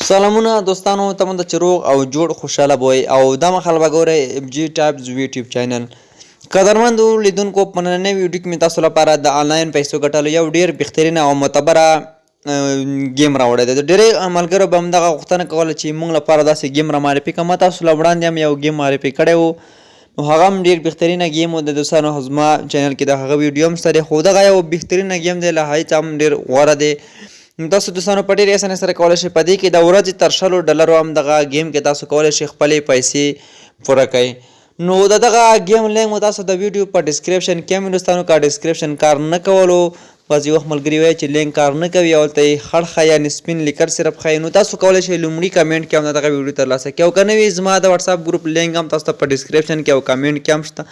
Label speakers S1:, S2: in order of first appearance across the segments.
S1: سلامونه دوستانو تمه ده چې روغ او جوړ خوشاله بوئ او دا مهال به ګورئ FG ټایپز یوټیوب چینل. قدرمندو لیدونکو په نننۍ ویډیو کې مې تاسو لپاره د آنلاین پیسو ګټلو یو ډېر بهترینه او معتبره ګیم راوړی دی. ډېری ملګرو به همدغه غوښتنه کوله چې موږ لپاره داسې ګیم را معرفي کړه. ما تاسو له وړاندې هم یو ګیم معرفي کړی و، نو هغه هم ډېر بهترینه ګیم و. د دوستانو زما چینل کې د هغه ویډیو هم شته دی، خو دغه یو بهترینه ګیم دی، له هغې څخه هم ډېر غوره دی. تاسو دوستانو په ډېرې اسانۍ سره کولی شئ په دې کې د ورځې تر $100 هم دغه ګیم کې تاسو کولی شئ خپلې پیسې پوره کړئ. نو د دغه ګیم لینک مو تاسو د ویډیو په ډسکرپشن کې هم دوستانو که ډسکرپشن کار نه کولو، بعضې وخت ملګري وایي چې لینک کار نه کوي او هلته یې خړ ښایي یعنې سپین لیکر صرف ښایي، نو تاسو کولی شئ لومړي کمنټ کې هم دغه ویډیو ترلاسه کړئ. او که نه وي زما د وټساپ ګروپ لینک هم تاسو ته په ډسکرپشن کې او کمنټ کې هم شته،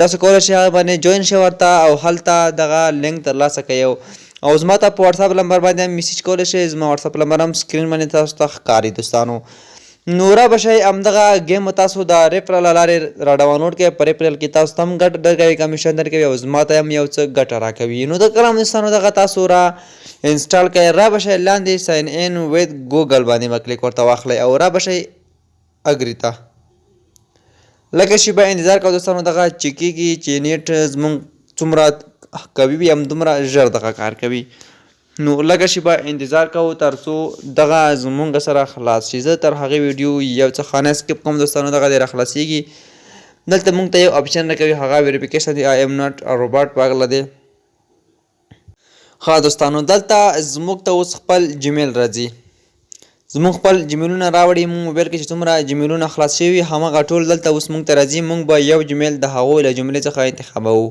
S1: تاسو کولی شئ هغه باندې جوین شئ ورته او هلته دغه لینک ترلاسه کړئ. او زما ته په وټساپ نمبر باندې هم میسیج کولی شئ، زما وټساپ نمبر هم سکرین باندې تاسو ته ښکاري. دوستانو نو رابه شئ همدغه ګیم تاسو د ریفرل له لارې را ډاونلوډ کړئ. په ریفرل کې تاسو ته هم ګټه درکوي، کمیشن درکوي او زما ته هم یو څه ګټه راکوي. نو د کلام دوستانو دغه تاسو را انسټال کړئ. رابه شئ لاندې ساین ان وید ګوګل باندې به کلیک ورته واخلئ او رابه شئ اګري ته. لکه شیبه انتظار کوو دوستانو دغه چې کېږي چې نیټ زموږ څومره قوي وي همدومره ژر دغه کار کوي. نو لږه شیبه انتظار کوو تر څو دغه زموږ سره خلاص شي. زه تر هغې ویډیو یو څه خانه سکیپ کوم دوستانو، دغه دې راخلاصېږي. دلته موږ ته یو اپشن راکوي، هغه ویریفیکیشن دی، آی ایم ناټ روباټ په هکله دی. ښه دوستانو دلته زموږ ته اوس خپل جیمیل راځي، زموږ خپل جیمیلونه راوړي. موږ موبایل کې چې څومره جیمیلونه خلاص شوي وي همغه ټول دلته اوس موږ ته راځي. موږ به یو جیمیل د هغوی له جملې څخه انتخابوو.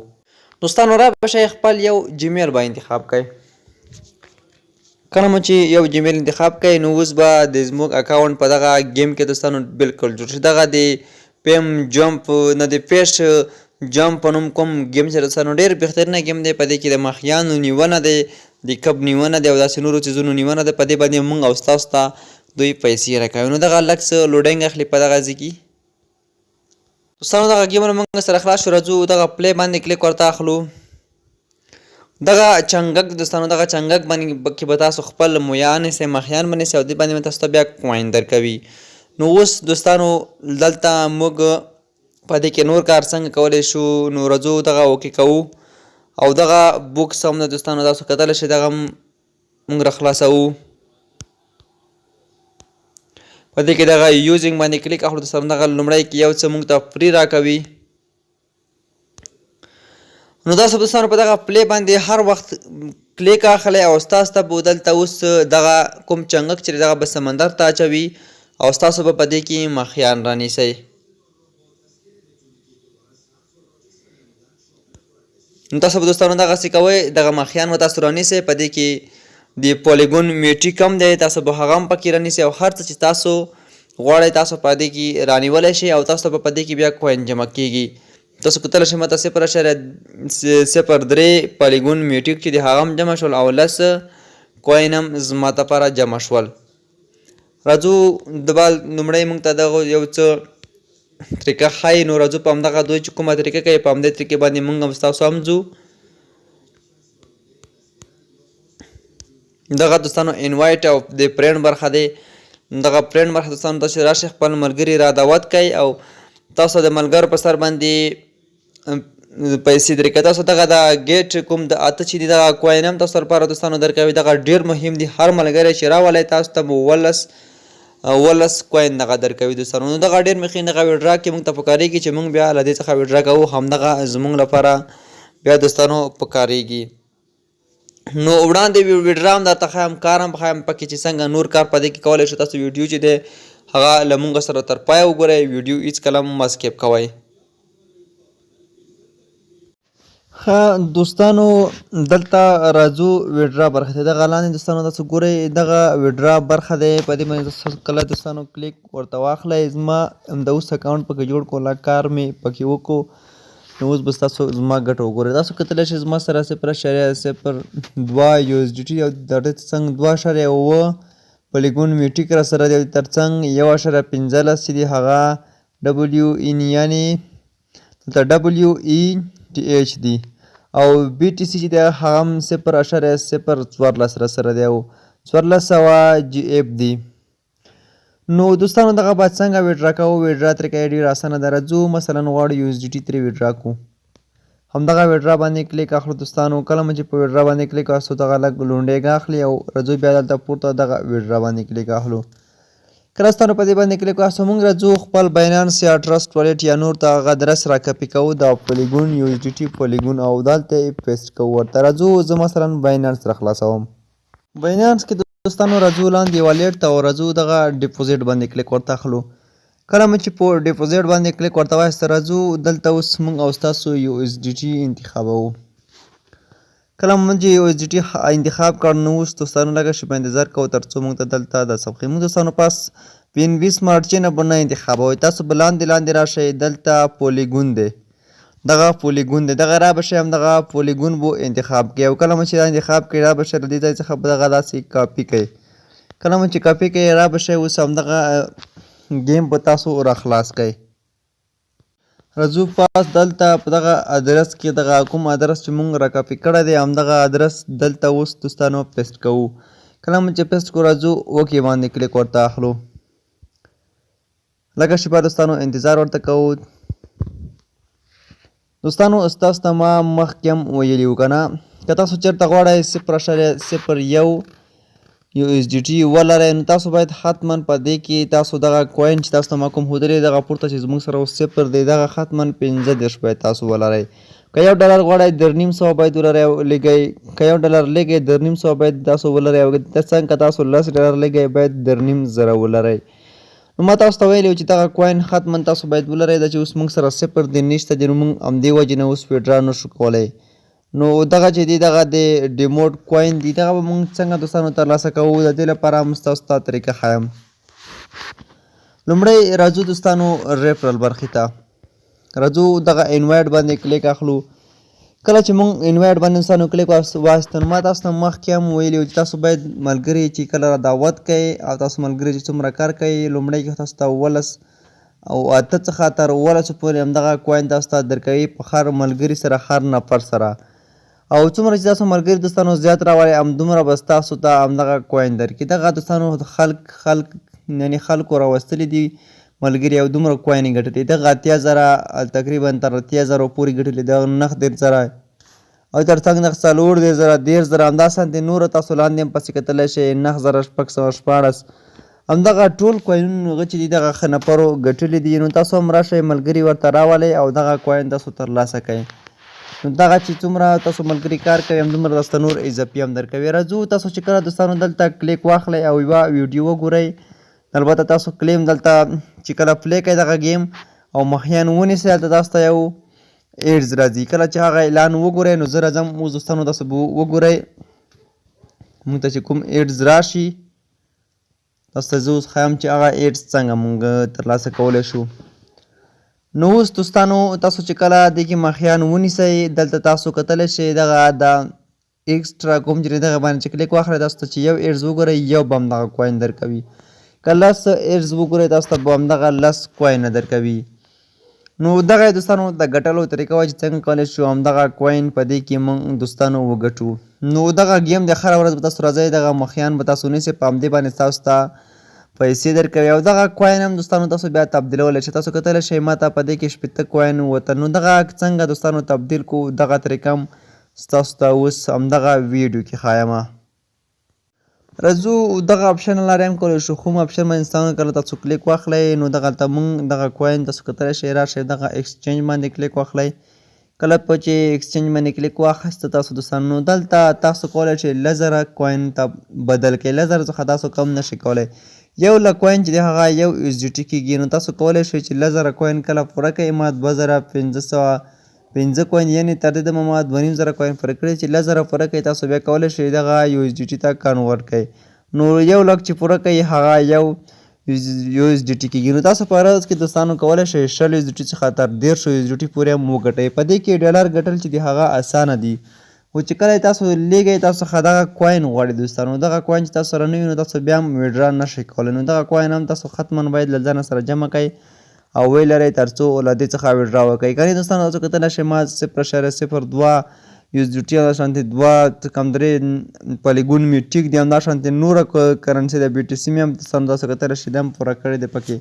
S1: دوستانو رابه شئ خپل یو جیمیل به انتخاب کړئ. کله مو چې یو جیمیل انتخاب کړئ نو اوس به د زموږ اکاونټ په دغه ګیم کې دوستانو بلکل جوړ شي. دغه د پیم جمپ نه د پیش جمپ په نوم کوم ګیم چې دوستانو ډېر بهترینه ګیم دی. په دې کې د ماهیانو نیونه دی، د کب نیونه دی او داسې نورو څیزونو نیونه ده. په دې باندې موږ او ستاسو ته دوی پیسې راکوي. نو دغه لږ څه لوډینګ اخلي په دغه ځای کې. دوستانو دغه ګیمونه موږ سره خلاص شو، راځو دغه پلی باندې کلیک ورته اخلو. دغه چنګک دوستانو دغه چنګک باندې کې به تاسو خپل مویان نیسئ، ماهیان به نیسئ او دې باندې به تاسو ته بیا کوین درکوي. نو اوس دوستانو دلته موږ په دې کې نور کار څنګه کولی شو، نو راځو دغه اوکې کوو او دغه بوکس هم ده دوستانو تاسو کتلی شئ، دغه موږ راخلاصوو. په دې کې دغه یوزینګ باندې کلیک اخلو دوستانو. دغه لومړی کې یو څه موږ ته فری راکوي. نو تاسو دوستانو په دغه پلی باندې هر وخت کلیک اخلئ او ستاسو ته به دلته اوس دغه کوم چنګک چې دغه به سمندر ته اچوي او ستاسو به په دې کې ماهیان رانیسئ. نو تاسو به دوستانو دغسې کوئ، دغه ماهیان به تاسو رانیسئ. په دې کې د پولیګون میټیک هم دی، تاسو به هغه هم پکې رانیسئ او هر څه چې تاسو غواړئ تاسو په دې کې رانیولی شئ او تاسو ته به په دې کې بیا کوین جمع کېږي. تاسو کتلی شئ ماته 0.03 پولیګون میټیک چې د هغه هم جمع شول او 10 کوین هم زما دپاره جمع شول. راځو لومړی موږ ته دغه یو څه طریقه ښایي، نو راځو په همدغه دوی چې کومه طریقه کوي په همدې طریقې باندې موږ هم ستاسو هم ځو. دغه دوستانو انوایټ او د فرینډ برخه دی. دغه فرینډ برخه دوستانو تاسو راشئ خپل ملګري را دعوت کړئ او تاسو د ملګرو په سر باندې پیسې درکوي. تاسو دغه د ګیټ کوم د اته چې دي دغه کوین هم تاسو لپاره دوستانو درکوي. دغه ډېر مهم دي، هر ملګری چې راولئ تاسو ته 18 کوین دغه درکوي دوستانو. نو دغه ډېر مخکې دغه ویډرا کې موږ ته پکارېږي چې موږ بیا له دې څخه ویډرا کوو، همدغه زموږ لپاره بیا دوستانو پکارېږي. نو وړاندې ویډرا هم درته ښایم، کار هم ښایم پکې چې څنګه نور کار په دې کې کولی شو. تاسو ویډیو چې دی هغه له موږ سره تر پایه وګورئ، ویډیو هېڅکله مه سکیپ کوئ. ښه دوستانو دلته راځو ویډرا برخه ته. دغه لاندې دوستانو تاسو ګورئ دغه ویډرا برخه دی، په دې باندې تاسو کله دوستانو کلیک ورته واخلئ. زما د اوس اکاونټ پکې جوړ کړو، لا کار مې پکې وکړو. نو اوس به ستاسو زما ګټه وګورئ. تاسو کتلی شئ زما سره 0.02 USDT او د دې ترڅنګ 2.9 پولیګون میټیک را سره دی، ترڅنګ 1.15 چې دی هغه WN یعنې دلته WETH دی او BTC چې دی هغه هم 0.014 را سره دی او 1400 GF دی. نو دوستانو دغه باید څنګه ویډرا کوو. ویډرا ترې کوئ ډېر اسانه ده. راځو مثلا غواړو USDT ترې ویډرا کړو. همدغه ویډرا باندې کلیک اخلو دوستانو. کله مو چې په ویډرا باندې کلیک واسو دغه لږ لونډېږه اخلي او راځو بیا دلته پورته دغه ویډرا باندې کلیک اخلو. کله ستاسو په دې باندې کلیک واسو موږ راځو خپل باینانس یا ټرست والټ یا نور ته هغه ادرس را کاپي کوو د پولیګون USDT پولیګون او دلته یې پیسټ کوو. ورته راځو زه مثلا باینانس را خلاصوم. باینانس کې دوستانو راځو لاندې والټ ته او راځو دغه ډیپوزیټ باندې کلیک ورته اخلو. کله مو چې په ډیپوزیټ باندې کلیک ورته وایسته راځو دلته اوس موږ او ستاسو USDT انتخابوو. کله مو چې USDT انتخاب کړ نو اوس دوستانو لږه شیبه انتظار کوو تر څو موږ ته دلته د صفحې موږ دوستانو پاس PNB سمارټ چین نه انتخابوئ. تاسو به لاندې راشئ دلته پولیګون دی. دغه پولیګون دی دغه را بشئ همدغه پولیګون بو انتخاب کړئ او کله مو چې دا انتخاب کړئ را بشئ له دې ځای څخه به دغه داسې کاپي کړئ. کله مو چې کاپي کړئ را بشئ اوس همدغه ګیم به تاسو را خلاص کړئ. راځو پاس دلته په دغه ادرس کې دغه کوم ادرس چې موږ را کاپي کړی دی همدغه ادرس دلته اوس دوستانو پیسټ کوو. کله مو چې پیسټ کړو راځو اوکې باندې کلیک ورته اخلو. لږه شیبه دوستانو انتظار ورته کوو. دوستانو ستاسو ته ما مخکې هم ویلي وو که نه که تاسو چېرته غواړئ 0.01 USDT ولرئ نو تاسو باید حتما په دې کې تاسو دغه کوین چې تاسو ته ما کوم ښودلی دغه پورته چې زموږ سره اوس 0 دی دغه حتما 15 باید تاسو ولرئ. که $1 غواړئ 2.5 باید ولرئ او لږئ. که $1 لږئ 2.5 باید تاسو ولرئ او څنګه تاسو $10 لږئ باید 2.5 ولرئ. نو ما تاسو ته ویلي چې دغه کوین حتما تاسو باید ولرئ. دا چې اوس موږ سره 0 دی نشته دی نو موږ همدې وجې نه اوس ویډرا نشو کولی. نو دغه چې دی دغه د ډیموټ کوین دی دغه به موږ څنګه دوستانو ترلاسه کوو د دې لپاره هم ستاسو ته طریقه ښایم. لومړی راځو دوستانو ریفرل برخې ته. راځو دغه انوایټ باندې کلیک اخلو. کله چې موږ انوایټ باندې دوستانو کلیک واخیستو نو ما تاسو ته مخکې هم ویلي چې تاسو باید ملګري چې کله را دعوت کوئ او تاسو ملګري چې څومره کار کوئ لومړی کې تاسو ته 18 او 8 څخه تر 18 پورې همدغه کوین تاسو ته درکوي په هر ملګري سره هر نفر سره. او څومره چې تاسو ملګري دوستانو زیات راوړئ همدومره به ستاسو ته همدغه کوین درکړي. دغه دوستانو خلک یعنې خلکو راوستلي دي ملګري او دومره کوین یې ګټلي. دغه 80,000 تقریبا تر 80,000 پورې ګټلي. دغه 9,000 او تر څنګ دغه 4,000 13,000 همداسې نور تاسو لاندې هم پسې کتلی شئ 9,616 همدغه ټول کوینونه هغه چې دي دغه ښه نفرو ګټلي دي. نو تاسو هم راشئ ملګري ورته راولئ او دغه کوین تاسو ترلاسه کړئ. نو دغه چې څومره تاسو ملګري کار کوي همدومره تاسو ته نور اضافي هم درکوي. راځو تاسو چې کله دوستانو دلته کلیک واخلئ او یوه ویډیو وګورئ البته تاسو کلیم دلته چې کله پلی کوئ دغه گیم او مخیان ونیسئ هلته تاسو ته یو ایډز راځي. کله چې هغه اعلان وګورئ نو زه راځم اوس دوستانو تاسو به وګورئ موږ ته چې کوم ایډز راشي تاسو ته زه اوس ښایم چې هغه ایډز څنګه موږ ترلاسه کولی شو. نو اوس دوستانو تاسو چې کله دې کې مخیان ونیسئ دلته تاسو کتلی شئ دغه د ایکسټرا کوم چې دغه باندې چې کلیک واخلئ تاسو ته چې یو ایډز وګورئ یو به همدغه کوین درکوي. که 10 ایډز وګورئ تاسو ته به همدغه 10 کوینه درکوي. نو دغه دوستانو د ګټلو طریقه وه چې څنګه کولی شو همدغه کوین په دې کې موږ دوستانو وګټو. نو دغه گیم د هره ورځ به تاسو راځئ دغه مخیان به تاسو نیسئ په همدې باندې تاسو ته پیسې درکوي او دغه کوین هم دوستانو تاسو بیا تبدیلولی شئ. تاسو کتلی شئ ما ته په دې کې 80 کوین ووتل. نو دغه څنګه دوستانو تبدیل کو دغه طریقه هم ستاسو ته اوس همدغه ویډیو کې ښایمه. راځو دغه اپشن لارې هم کولی شو کوم اپشن باندې دوستانو کله تاسو کلیک واخلئ نو دغلته موږ دغه کوین تاسو کتلی شئ راشئ دغه ایکسچینج باندې کلیک واخلئ. کله په چې ایکسچینج باندې کلیک واخیسته تاسو دوستانو نو دلته تاسو کولی شئ 1000 کوین ته بدل کړئ. 1000 څخه تاسو کم نشئ کولی. 1 کوین چې دی هغه یو USDT کېږي. نو تاسو کولی شئ چې 1000 کوین کله پوره کړئ ما 2505 کوین یعنې تر دې دمه ما 2500 کوین پوره کړي چې 1000 پوره کړئ تاسو بیا کولی شئ دغه USDT ته کنورټ کړئ. نو 1 لک چې پوره کړئ هغه یو USDT کېږي. نو تاسو په ورځ کې دوستانو کولی شئ 20 USDT څخه تر 150 USDT پورې هم وګټئ. په دې کې ډالر ګټل چې دی هغه اسانه دي خو چې کله تاسو لیږئ تاسو څخه دغه کوین غواړي دوستانو دغه کوین چې تاسو سره نه وي نو تاسو بیا هم ویډرا نشئ کولی. نو دغه کوین هم تاسو حتما باید له ځانه سره جمع کړئ او ویې لرئ تر څو له دې څخه ویډرا وکړئ. که نه دوستانو تاسو کتلی شئ ما 0.02 USDT همداشانتې 2.3 پلیګون میټیک دی، همداشانتې نوره کرنسي ده BTC مې هم همداسې کتلی شئ دا هم پوره کړی دی پکې.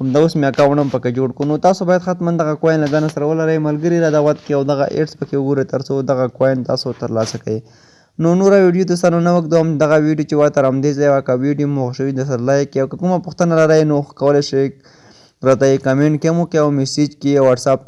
S1: همدا اوس مې اکاونټ هم پکې جوړ کړو. نو تاسو باید حتما دغه کوین له ځانه سره ولرئ، ملګري را دعوت کړئ او دغه ایډس پکې وګورئ تر څو دغه کوین تاسو ترلاسه کړئ. نو نوره ویډیو دوستانو نه اوږدوم، دغه ویډیو چې وه تر همدې ځایه وه. که ویډیو مو خوښ شوي درسره لایک کړئ او که کومه پوښتنه لرئ نو کولی شئ راته یې کمنټ کې هم وکړئ او میسیج کې یا وټساپ